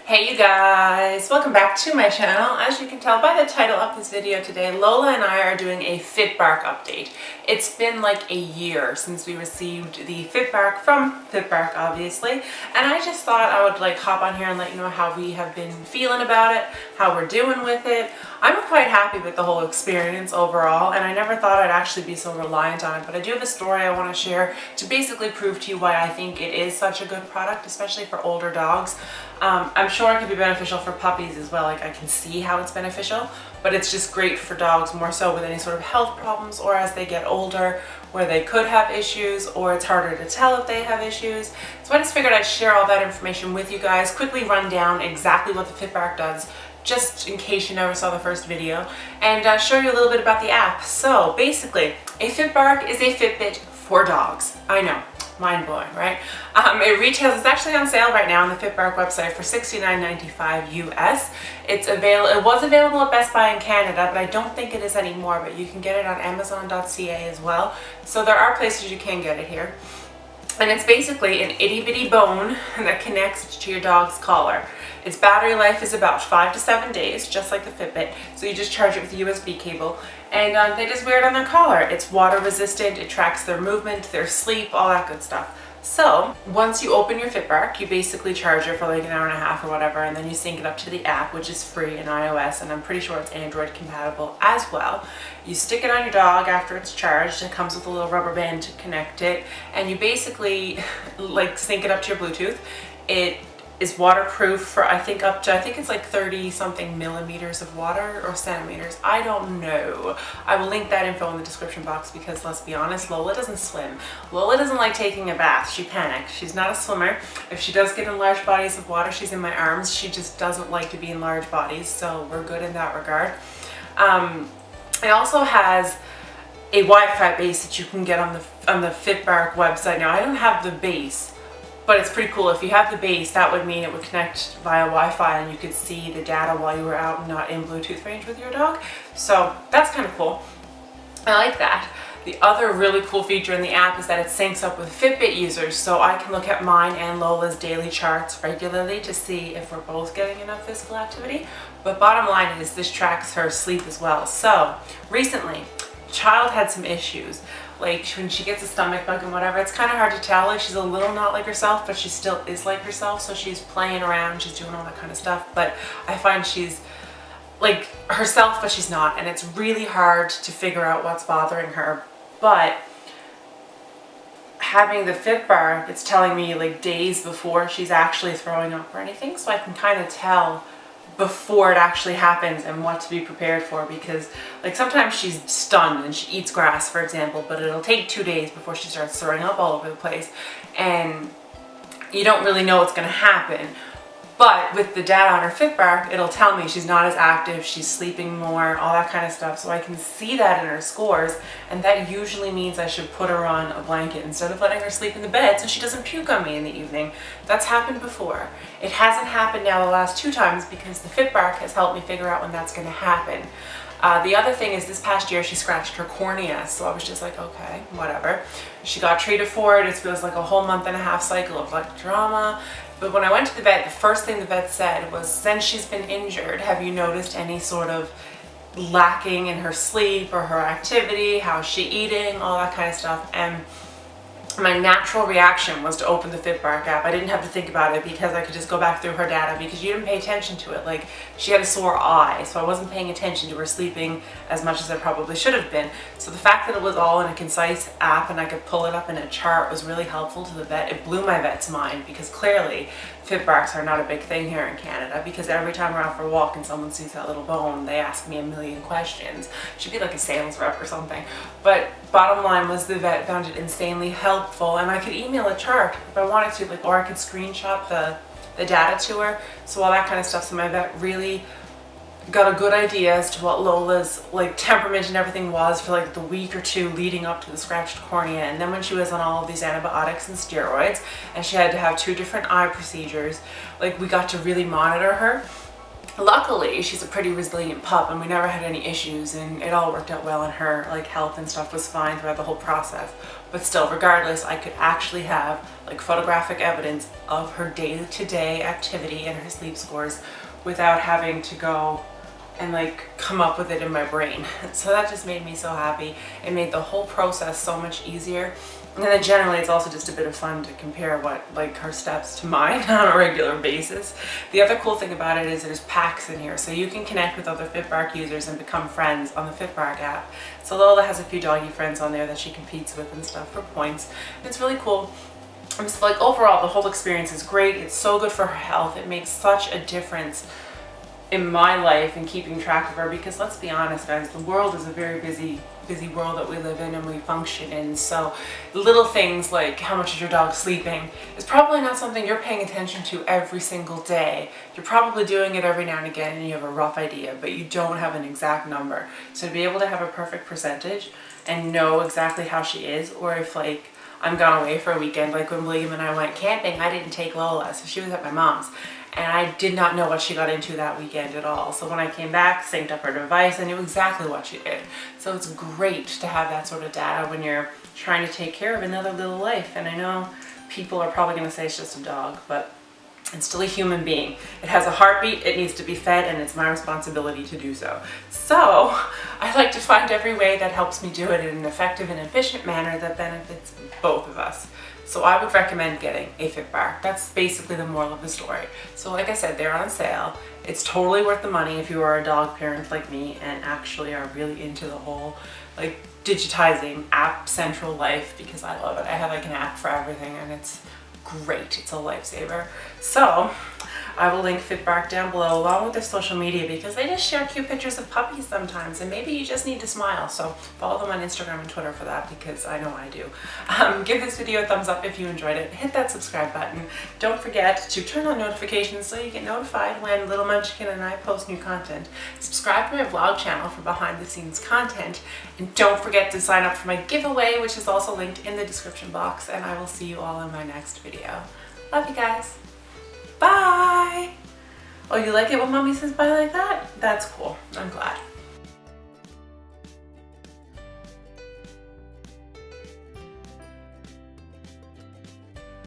Hey you guys, welcome back to my channel. As you can tell by the title of this video today, Lola and I are doing a FitBark update. It's been like a year since we received the FitBark from FitBark, obviously, and I just thought I would hop on here and let you know how we have been feeling about it, how we're doing with it. I'm quite happy with the whole experience overall, and I never thought I'd actually be so reliant on it, but I do have a story I want to share to basically prove to you why I think it is such a good product, especially for older dogs. I'm sure it could be beneficial for puppies as well. I can see how it's beneficial, but it's just great for dogs more so with any sort of health problems or as they get older where they could have issues or it's harder to tell if they have issues. So I just figured I'd share all that information with you guys, quickly run down exactly what the FitBark does, just in case you never saw the first video, and show you a little bit about the app. So basically, a FitBark is a Fitbit for dogs. I know. Mind-blowing, right? It retails, it's actually on sale right now on the FitBark website for $69.95 US. It was available at Best Buy in Canada, but I don't think it is anymore, but you can get it on Amazon.ca as well. So there are places you can get it here. And it's basically an itty-bitty bone that connects to your dog's collar. Its battery life is about 5 to 7 days, just like the Fitbit. So you just charge it with a USB cable, and they just wear it on their collar. It's water resistant, it tracks their movement, their sleep, all that good stuff. So once you open your FitBark, you basically charge it for like an hour and a half or whatever, and then you sync it up to the app, which is free in iOS, and I'm pretty sure it's Android compatible as well. You stick it on your dog after it's charged. It comes with a little rubber band to connect it, and you basically sync it up to your Bluetooth. It is waterproof for I think it's like 30 something millimeters of water or centimeters. I don't know. I will link that info in the description box because let's be honest, Lola doesn't swim. Lola doesn't like taking a bath. She panics. She's not a swimmer. If she does get in large bodies of water, she's in my arms. She just doesn't like to be in large bodies, so we're good in that regard. It also has a Wi-Fi base that you can get on the FitBark website. Now I don't have the base, but it's pretty cool. If you have the base, that would mean it would connect via Wi-Fi and you could see the data while you were out and not in Bluetooth range with your dog. So that's kind of cool. I like that. The other really cool feature in the app is that it syncs up with Fitbit users, so I can look at mine and Lola's daily charts regularly to see if we're both getting enough physical activity. But bottom line is this tracks her sleep as well. So recently, child had some issues. Like when she gets a stomach bug and whatever, it's kind of hard to tell. Like she's a little not like herself, but she still is like herself. So she's playing around, she's doing all that kind of stuff. But I find she's like herself, but she's not. And it's really hard to figure out what's bothering her. But having the FitBark, it's telling me like days before she's actually throwing up or anything. So I can kind of tell before it actually happens and what to be prepared for, because like sometimes she's stunned and she eats grass, for example, but it'll take 2 days before she starts throwing up all over the place and you don't really know what's going to happen. But with the data on her FitBark, it'll tell me she's not as active, she's sleeping more, all that kind of stuff. So I can see that in her scores, and that usually means I should put her on a blanket instead of letting her sleep in the bed so she doesn't puke on me in the evening. That's happened before. It hasn't happened now the last 2 times because the FitBark has helped me figure out when that's going to happen. The other thing is this past year she scratched her cornea, so I was just like, okay, whatever. She got treated for it. It was like a whole month-and-a-half cycle of like drama. But when I went to the vet, the first thing the vet said was, since she's been injured, have you noticed any sort of lacking in her sleep or her activity? How's she eating? All that kind of stuff. And my natural reaction was to open the FitBark app. I didn't have to think about it because I could just go back through her data because you didn't pay attention to it. Like she had a sore eye, so I wasn't paying attention to her sleeping as much as I probably should have been. So the fact that it was all in a concise app and I could pull it up in a chart was really helpful to the vet. It blew my vet's mind because clearly FitBarks are not a big thing here in Canada, because every time we're out for a walk and someone sees that little bone, they ask me a million questions. Should be like a sales rep or something. But bottom line was the vet found it insanely helpful, and I could email a chart if I wanted to, or I could screenshot the data to her. So all that kind of stuff. So my vet really got a good idea as to what Lola's temperament and everything was for the week or 2 leading up to the scratched cornea. And then when she was on all of these antibiotics and steroids and she had to have 2 different eye procedures, we got to really monitor her. luckily she's a pretty resilient pup and we never had any issues, and it all worked out well, and her like health and stuff was fine throughout the whole process. But still, regardless, I could actually have like photographic evidence of her day-to-day activity and her sleep scores without having to go and like come up with it in my brain. So that just made me so happy. It made the whole process so much easier. And then generally it's also just a bit of fun to compare what like her steps to mine on a regular basis. The other cool thing about it is there's packs in here, so you can connect with other FitBark users and become friends on the FitBark app. So Lola has a few doggy friends on there that she competes with and stuff for points. It's really cool. And so like overall the whole experience is great. It's so good for her health. It makes such a difference in my life and keeping track of her, because let's be honest guys, the world is a very busy world that we live in and we function in. So little things like how much is your dog sleeping is probably not something you're paying attention to every single day. You're probably doing it every now and again and you have a rough idea, but you don't have an exact number. So to be able to have a perfect percentage and know exactly how she is, or if like I'm gone away for a weekend, like when William and I went camping, I didn't take Lola, so she was at my mom's. And I did not know what she got into that weekend at all. So when I came back, synced up her device, I knew exactly what she did. So it's great to have that sort of data when you're trying to take care of another little life. And I know people are probably going to say it's just a dog, but it's still a human being. It has a heartbeat, it needs to be fed, and it's my responsibility to do so. So I like to find every way that helps me do it in an effective and efficient manner that benefits both of us. So I would recommend getting a FitBark. That's basically the moral of the story. So like I said, they're on sale. It's totally worth the money if you are a dog parent like me and actually are really into the whole like digitizing app central life, because I love it. I have like an app for everything and it's great. It's a lifesaver. So I will link FitBark down below along with their social media, because they just share cute pictures of puppies sometimes and maybe you just need to smile. So follow them on Instagram and Twitter for that, because I know I do. Give this video a thumbs up if you enjoyed it. Hit that subscribe button. Don't forget to turn on notifications so you get notified when Little Munchkin and I post new content. Subscribe to my vlog channel for behind the scenes content. And don't forget to sign up for my giveaway, which is also linked in the description box. And I will see you all in my next video. Love you guys. Bye! Oh, you like it when mommy says bye like that? That's cool. I'm glad.